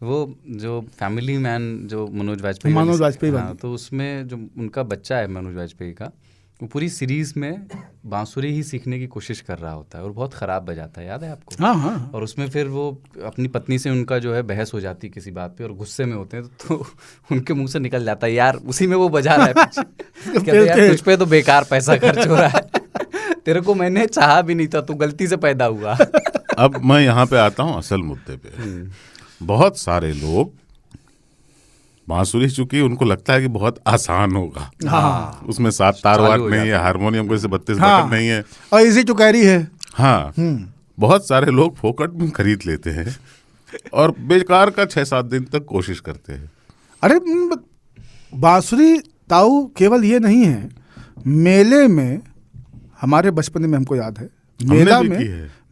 वो जो family man जो मनोज वाजपेयी हाँ, तो उसमें जो उनका बच्चा है मनोज वाजपेयी का, वो पूरी सीरीज में बांसुरी ही सीखने की कोशिश कर रहा होता है और बहुत ख़राब बजाता है, याद है आपको? हाँ हाँ। और उसमें फिर वो अपनी पत्नी से उनका जो है बहस हो जाती है किसी बात पे और गुस्से में होते हैं तो उनके मुंह से निकल जाता है, यार उसी में वो बजा रहा है कहते हैं यार तुझ पे तो बेकार पैसा खर्च हो रहा है, तेरे को मैंने चाहा भी नहीं था, तू गलती से पैदा हुआ। अब मैं यहाँ पे आता हूँ असल मुद्दे पे। बहुत सारे लोग बांसुरी, चूंकि उनको लगता है कि बहुत आसान होगा, हाँ, उसमें 7 तार वाट नहीं है, हारमोनियम को 32 हाँ, बटन नहीं है और इजी टू कैरी है। हाँ, बहुत सारे लोग फोकट में खरीद लेते हैं और बेकार का 6-7 दिन तक कोशिश करते हैं। अरे बांसुरी ताऊ केवल ये नहीं है, मेले में हमारे बचपन में हमको याद है,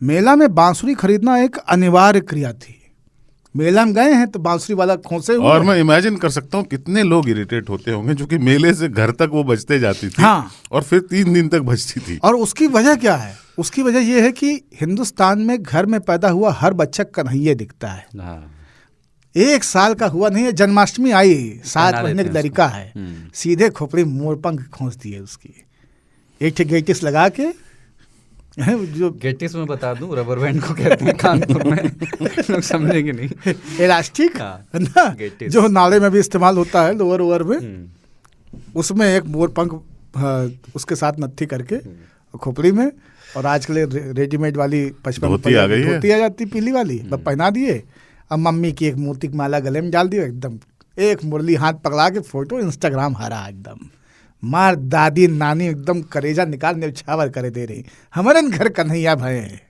मेला में बांसुरी खरीदना एक अनिवार्य क्रिया थी। मेला में गए हैं तो बांसुरी वाला खोसे हुए, और मैं इमेजिन कर सकता हूँ कितने लोग इरिटेट होते होंगे, जो कि मेले से घर तक वो बजते जाती थी। हाँ, और फिर 3 दिन तक बजती थी। और उसकी वजह क्या है? उसकी वजह ये है कि हिंदुस्तान में घर में पैदा हुआ हर बच्चा कन्हैया दिखता है। 1 साल का हुआ नहीं है, जन्माष्टमी आई, 7 महीने की लड़का है, सीधे खोपड़ी मोरपंख खोस दिए उसकी, एक गेटिस लगा के, जो गेटिस में बता दूं रबर बैंड को कहते हैं कानपुर में, लोग समझेंगे नहीं, इलास्टिक ना, जो नाले में भी इस्तेमाल होता है लोअर ओवर में, उसमें एक मोरपंख उसके साथ नत्थी करके खोपड़ी में, और आजकल रेडीमेड वाली 55 धोती आ जाती पीली वाली, बस पहना दिए, अब मम्मी की एक मोती की माला गले में डाल दिए, एकदम एक मुरली हाथ पकड़ा के फोटो इंस्टाग्राम हरा एकदम, मार दादी नानी एकदम करेजा निकाल न्यौछावर करे दे रही। हमारे घर कन्हैया भय है,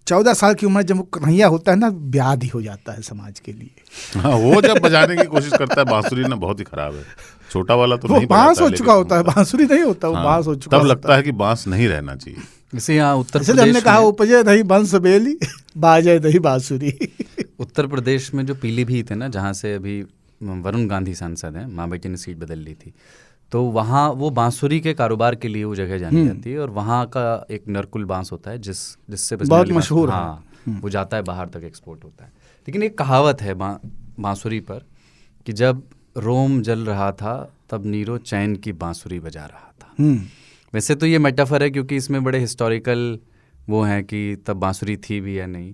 14 साल की उम्र जब वो कन्हैया होता है ना, ब्याह ही हो जाता है समाज के लिए। हाँ, वो जब बजाने की कोशिश करता है बांसुरी ना, बहुत ही खराब है। छोटा वाला तो नहीं, बांस हो चुका होता है, बांसुरी नहीं होता, वो बांस हो चुका, तब लगता है कि बांस नहीं रहना चाहिए। इसे यहाँ उत्तर प्रदेश, इसलिए हमने कहा उपजे नहीं बंस बेली, बाजे नहीं बांसुरी। उत्तर प्रदेश में जो पीलीभीत है ना, जहाँ से अभी वरुण गांधी सांसद हैं, माँ बेटी ने सीट बदल ली थी, तो वहाँ वो बांसुरी के कारोबार के लिए वो जगह जानी जाती है, और वहाँ का एक नरकुल बांस होता है जिससे बहुत मशहूर है। हाँ, वो जाता है बाहर तक, एक्सपोर्ट होता है। लेकिन एक कहावत है बांसुरी पर कि जब रोम जल रहा था तब नीरो चैन की बांसुरी बजा रहा था। वैसे तो ये मेटाफर है क्योंकि इसमें बड़े हिस्टोरिकल वो हैं कि तब बांसुरी थी भी या नहीं,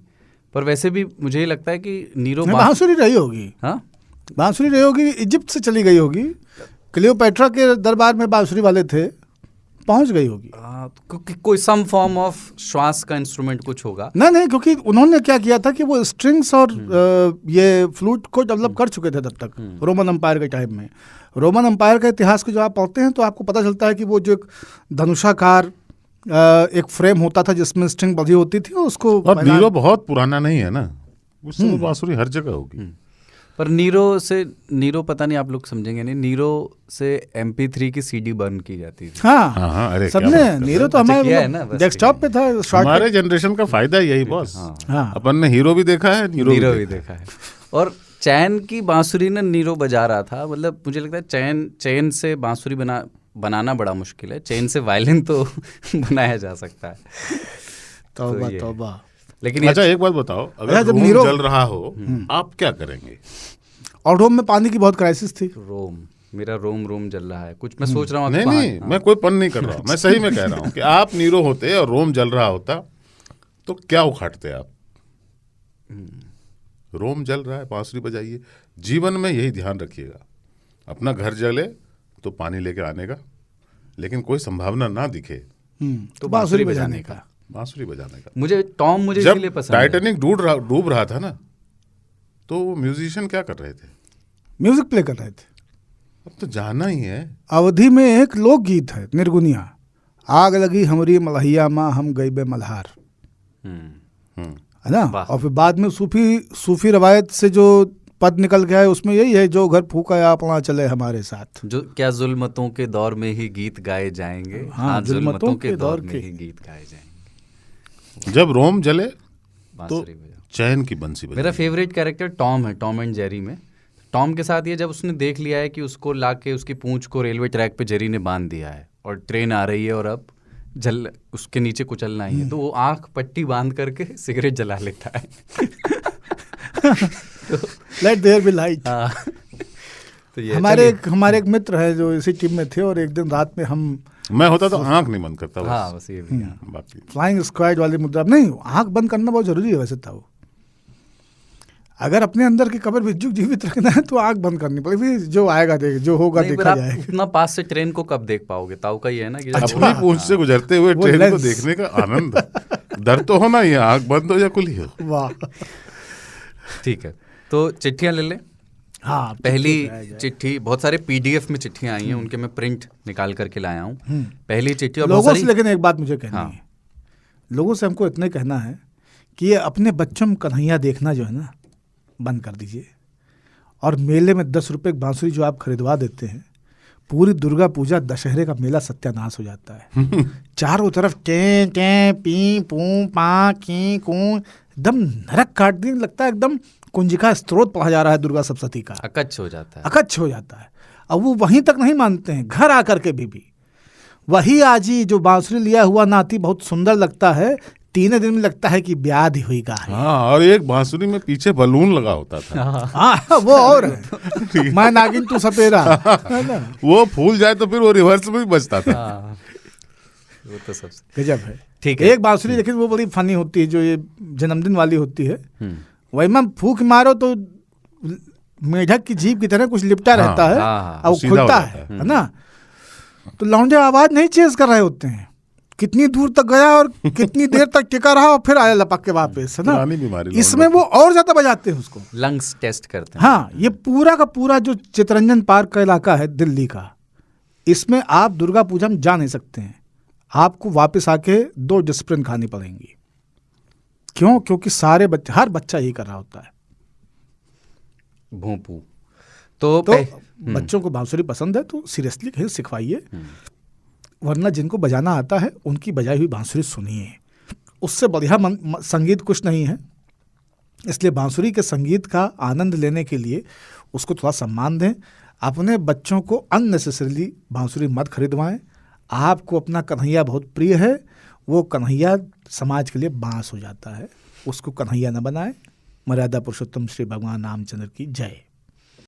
पर वैसे भी मुझे लगता है कि नीरो बांसुरी रही होगी। हाँ, बांसुरी रही होगी, इजिप्ट से चली गई होगी, क्लियोपेट्रा के दरबार में बांसुरी वाले थे, पहुंच गई होगी। कोई सम फॉर्म ऑफ श्वास का इंस्ट्रूमेंट कुछ होगा। नहीं, क्योंकि उन्होंने क्या किया था कि वो स्ट्रिंग्स और ये फ्लूट को डेवलप कर चुके थे तब तक, रोमन एम्पायर के टाइम में। रोमन एम्पायर का इतिहास को जब आप पढ़ते हैं तो आपको पता चलता है कि वो जो एक धनुषाकार एक फ्रेम होता था जिसमें स्ट्रिंग बंधी होती थी, उसको, और नीरो बहुत पुराना नहीं है ना, उससे बांसुरी हर जगह होगी। पर नीरो पता नहीं आप लोग समझेंगे नहीं, नीरो से MP3 की CD बर्न की जाती थी। हाँ, अरे सबने नीरो तो हमारे डेस्कटॉप पे था। हमारे जनरेशन का फायदा यही बॉस। हाँ, अपन ने हीरो भी देखा है, नीरो भी देखा है। और चैन की बांसुरी ना नीरो बजा रहा था, मतलब मुझे लगता है चैन से बांसुरी बनाना बड़ा मुश्किल है, चैन से वायलिन तो बनाया जा सकता है। तौबा। लेकिन अच्छा एक बात बताओ, अगर रोम जल रहा हो आप क्या करेंगे? और रोम में पानी की बहुत क्राइसिस थी। मेरा रोम जल रहा है, कुछ मैं सोच रहा हूँ। नहीं, मैं कोई पन नहीं कर रहा हूँ, मैं सही में कह रहा हूँ कि आप नीरो होते और रोम जल रहा होता तो क्या उखाड़ते आप? रोम जल रहा है, बांसुरी बजाइए। जीवन में यही ध्यान रखिएगा, अपना घर जले तो पानी लेके आने का, लेकिन कोई संभावना ना दिखे तो बांसुरी बजाने का। मुझे इसलिए पसंद है। टाइटैनिक डूब रहा था ना, तो वो म्यूजिशियन क्या कर रहे थे? म्यूजिक प्ले कर रहे थे। अब तो जाना ही है। अवधि में एक लोकगीत है, निर्गुनिया, आग लगी हमारी मलहिया माँ हम गई बे मल्हार, है ना। और फिर बाद में सूफी रवायत से जो पद निकल गया है उसमें यही है, जो घर फूका अपना चले हमारे साथ। जो क्या जुल्मतों के दौर में ही गीत गाए जाएंगे। हाँ, जुल्मतों के दौर में ही गीत गाए जाएंगे। जब रोम जले तो चैन की बंसी बजे। मेरा फेवरेट कैरेक्टर टॉम है, टॉम एंड जेरी में। टॉम के साथ ये जब उसने देख लिया है कि उसको लाके उसकी पूंछ को रेलवे ट्रैक पे जेरी ने बांध दिया है और ट्रेन आ रही है और अब उसके नीचे कुचलना ही है, तो वो आंख पट्टी बांध करके सिगरेट जला लेता है। Let there be light. हाँ। तो ये हमारे एक मित्र है जो इसी टीम में थे, और एक दिन रात में हम, मैं होता तो आंख नहीं बंद करता, हाँ बस ये भी, हाँ। बाकी फ्लाइंग स्क्वाड वाली मुद्रा नहीं, आंख बंद करना बहुत जरूरी है वैसे था। अगर अपने अंदर की कब्र विद्युत जीवित रखना है तो आंख बंद करनी पड़ेगी, जो आएगा देख, जो होगा देखा जाएगा। उतना पास से ट्रेन को कब देख पाओगे, ताऊ का ही है ना कि अपनी पूंछ से गुजरते हुए ट्रेन को देखने का आनंद, डर तो होना ही है, आंख बंद हो या खुली हो। वाह। ठीक है, तो चिट्ठियां ले लें। हाँ, पहली चिट्ठी, बहुत सारे पीडीएफ में चिट्ठियां आई हैं, उनके मैं प्रिंट निकाल करके लाया हूँ। पहली चिट्ठी, और लोगों से, लेकिन एक बात मुझे कहनी हाँ। है, लोगों से हमको इतना कहना है कि ये अपने बच्चों में कन्हैया देखना जो है ना बंद कर दीजिए, और मेले में 10 रुपए की बांसुरी जो आप खरीदवा देते हैं, पूरी दुर्गा पूजा दशहरे का मेला सत्यानाश हो जाता है। चारों तरफ टें टें पी पू पा की कू, एकदम नरक काट दी, लगता है एकदम कुंजिका स्त्रोत पढ़ा जा रहा है दुर्गा सप्तशती का, अकच्छ हो जाता है, अकच्छ हो जाता है। अब वो वहीं तक नहीं मानते हैं, घर आकर के भी वही आजी जो बांसुरी लिया हुआ नाती बहुत सुंदर लगता है, 3 दिन में लगता है कि ब्याह ही हुई है। हाँ, और एक बांसुरी में पीछे बलून लगा होता था। हाँ, वो और है। मैं नागिन तू सपेरा, है ना? वो फूल जाए तो फिर वो रिवर्स में भी बजता था। वो तो सबसे गजब है। ठीक है। एक बांसुरी लेकिन वो बड़ी फनी होती है, जो ये जन्मदिन वाली होती है, वही में फूक मारो तो मेढक की जीभ की तरह कुछ लिपटा रहता है, और वो खुलता है ना, तो लौंडे आवाज नहीं चेंज कर रहे होते हैं, कितनी दूर तक गया और कितनी देर तक टिका रहा और फिर आया लपक के वापस, है ना। इसमें वो और ज्यादा बजाते हैं उसको, लंग्स टेस्ट करते हैं। हाँ, ये पूरा का पूरा जो चितरंजन पार्क का इलाका है दिल्ली का, इसमें आप दुर्गा पूजा में जा नहीं सकते हैं, आपको वापस आके 2 डिस्प्लिन खानी पड़ेंगी। क्यों? क्योंकि सारे बच्चे, हर बच्चा यही कर रहा होता है। भोंपू तो बच्चों को बांसुरी पसंद है तो सीरियसली कहीं सिखवाइए, वरना जिनको बजाना आता है उनकी बजाई हुई बांसुरी सुनिए, उससे बढ़िया संगीत कुछ नहीं है। इसलिए बांसुरी के संगीत का आनंद लेने के लिए उसको थोड़ा सम्मान दें। अपने बच्चों को अननेसेसरीली बांसुरी मत खरीदवाएं। आपको अपना कन्हैया बहुत प्रिय है, वो कन्हैया समाज के लिए बांस हो जाता है, उसको कन्हैया न बनाएं। मर्यादा पुरुषोत्तम श्री भगवान रामचंद्र की जय।